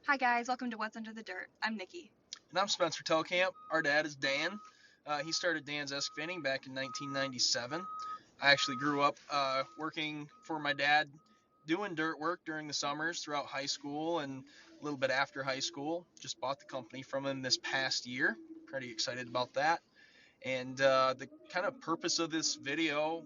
Hi guys, welcome to What's Under the Dirt. I'm Nikki. And I'm Spencer Telkamp. Our dad is Dan. He started Dan's Excavating back in 1997. I actually grew up working for my dad, doing dirt work during the summers throughout high school and a little bit after high school. Just bought the company from him this past year. Pretty excited about that. And the kind of purpose of this video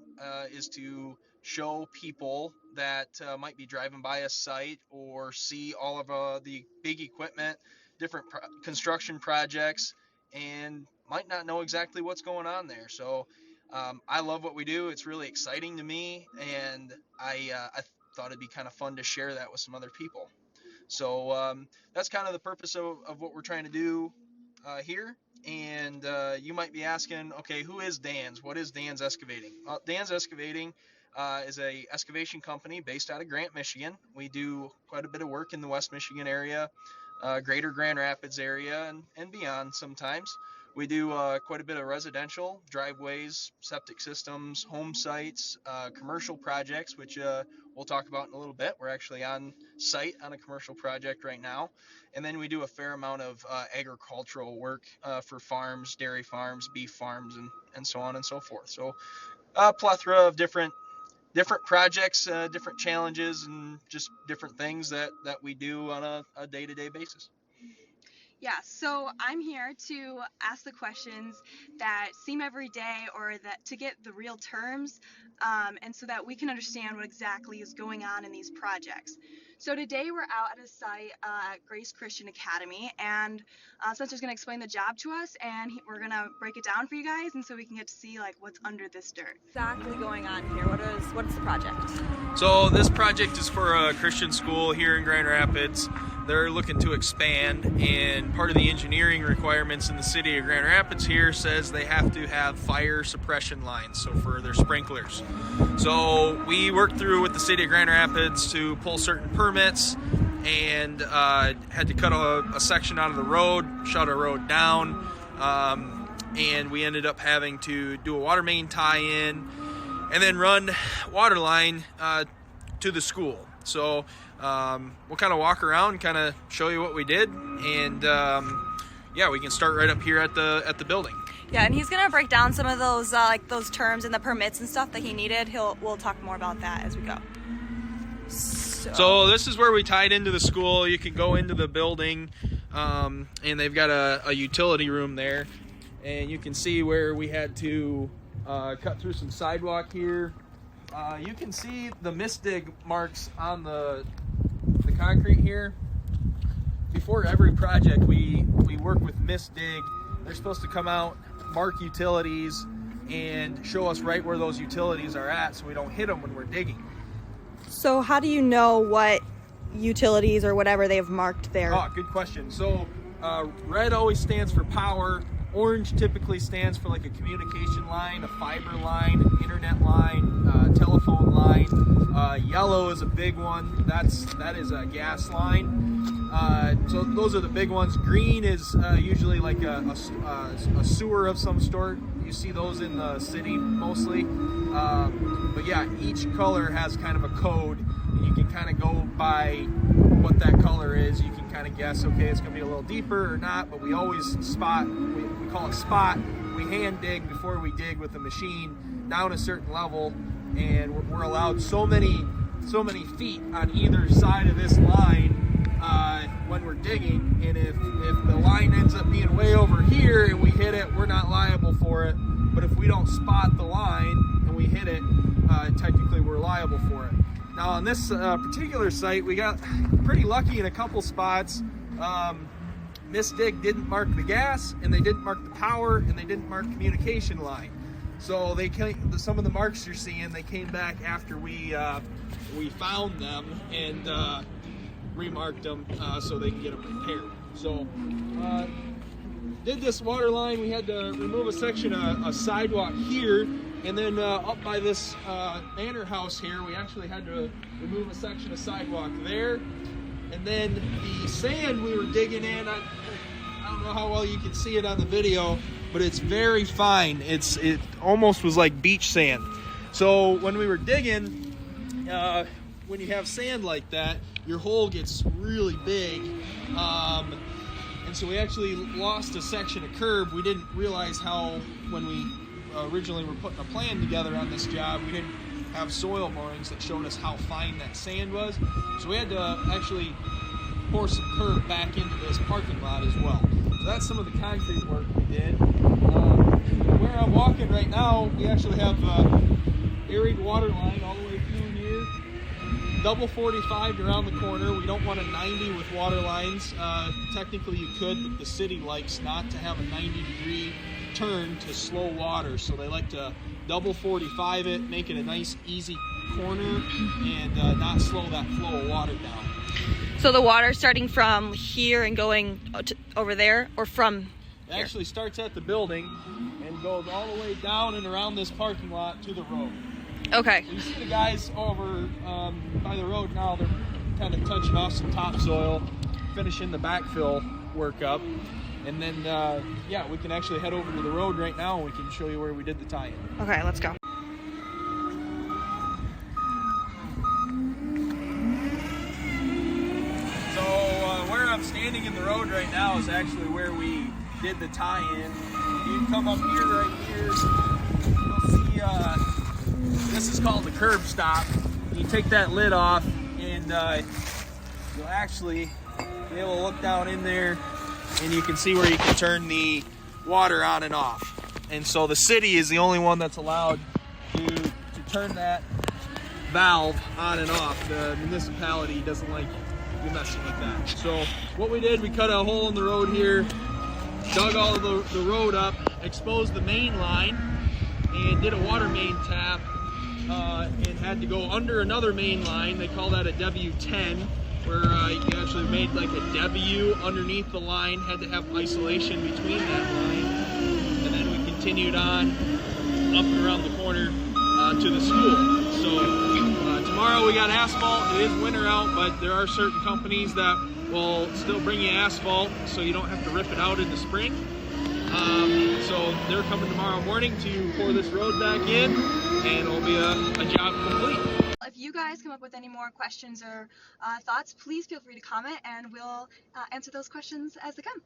is to show people that might be driving by a site or see all of the big equipment, different construction projects, and might not know exactly what's going on there. So I love what we do. It's really exciting to me, and I thought it'd be kind of fun to share that with some other people. So that's kind of the purpose of what we're trying to do here. And you might be asking, okay, who is Dan's? What is Dan's Excavating? Well, Dan's Excavating is a excavation company based out of Grant, Michigan. We do quite a bit of work in the West Michigan area, greater Grand Rapids area, and beyond sometimes. We do quite a bit of residential, driveways, septic systems, home sites, commercial projects, which we'll talk about in a little bit. We're actually on site on a commercial project right now. And then we do a fair amount of agricultural work for farms, dairy farms, beef farms, and so on and so forth. So a plethora of different projects, different challenges, and just different things that we do on a day-to-day basis. Yeah, so I'm here to ask the questions that seem every day or that to get the real terms and so that we can understand what exactly is going on in these projects. So today we're out at a site at Grace Christian Academy, and Spencer's going to explain the job to us, and we're going to break it down for you guys, and so we can get to see like what's under this dirt. Exactly going on here. What is the project? So this project is for a Christian school here in Grand Rapids. They're looking to expand, and part of the engineering requirements in the city of Grand Rapids here says they have to have fire suppression lines, so for their sprinklers. So we worked through with the city of Grand Rapids to pull certain permits and had to cut a section out of the road, shut a road down, and we ended up having to do a water main tie-in and then run water line to the school. So we'll kind of walk around and kind of show you what we did, and yeah, we can start right up here at the building. Yeah, and he's gonna break down some of those like those terms and the permits and stuff that he needed. We'll talk more about that as we go. So this is where we tied into the school. You can go into the building, and they've got a utility room there, and you can see where we had to cut through some sidewalk here. You can see the misdig marks on the concrete here. Before every project, we work with misdig. They're supposed to come out, mark utilities, and show us right where those utilities are at so we don't hit them when we're digging. So how do you know what utilities or whatever they've marked there? Oh, good question. So red always stands for power. Orange typically stands for like a communication line, a fiber line, an internet line, telephone line. Yellow is a big one. That is a gas line. So those are the big ones. Green is usually like a sewer of some sort. You see those in the city mostly. But yeah, each color has kind of a code, and you can kind of go by what that color is. You can kind of guess, okay, it's going to be a little deeper or not, but we always spot, we call it spot. We hand dig before we dig with the machine down a certain level, and we're allowed so many feet on either side of this line when we're digging, and if the line ends up being way over here and we hit it, we're not liable for it. But if we don't spot the line and we hit it, technically we're liable for it. Now on this particular site, we got pretty lucky in a couple spots. Misdig didn't mark the gas, and they didn't mark the power, and they didn't mark communication line. So some of the marks you're seeing, they came back after we found them and remarked them so they can get them repaired. So did this water line. We had to remove a section of sidewalk here, and then up by this manor house here, we actually had to remove a section of sidewalk there. And then the sand we were digging in, I don't know how well you can see it on the video, but it's very fine. It almost was like beach sand. So when we were digging, when you have sand like that, your hole gets really big. And so we actually lost a section of curb. We didn't realize how, when we originally were putting a plan together on this job, we didn't have soil borings that showed us how fine that sand was. So we had to actually pour some curb back into this parking lot as well. So that's some of the concrete work we did. Where I'm walking right now, we actually have aerated water line all the way through here. Double 45 around the corner. We don't want a 90 with water lines. Technically you could, but the city likes not to have a 90-degree turn to slow water, so they like to double 45 it, make it a nice easy corner, and not slow that flow of water down. So the water starting from here and going over there, or from It actually starts at the building and goes all the way down and around this parking lot to the road. Okay. You see the guys over by the road now, they're kind of touching off some topsoil, finishing the backfill work up. And then, yeah, we can actually head over to the road right now and we can show you where we did the tie-in. Okay, let's go. So where I'm standing in the road right now is actually where we did the tie-in. You can come up here, right here. You'll see, this is called the curb stop. You take that lid off and you'll actually be able to look down in there and you can see where you can turn the water on and off. And so the city is the only one that's allowed to turn that valve on and off. The municipality doesn't like you messing with that. So what we did, we cut a hole in the road here, dug all of the road up, exposed the main line, and did a water main tap, and had to go under another main line. They call that a W10, where you actually made like a W underneath the line, had to have isolation between that line, and then we continued on up and around the corner to the school. So tomorrow we got asphalt. It is winter out, but there are certain companies that will still bring you asphalt so you don't have to rip it out in the spring. So they're coming tomorrow morning to pour this road back in, and it'll be a job complete. If you guys come up with any more questions or thoughts, please feel free to comment and we'll answer those questions as they come.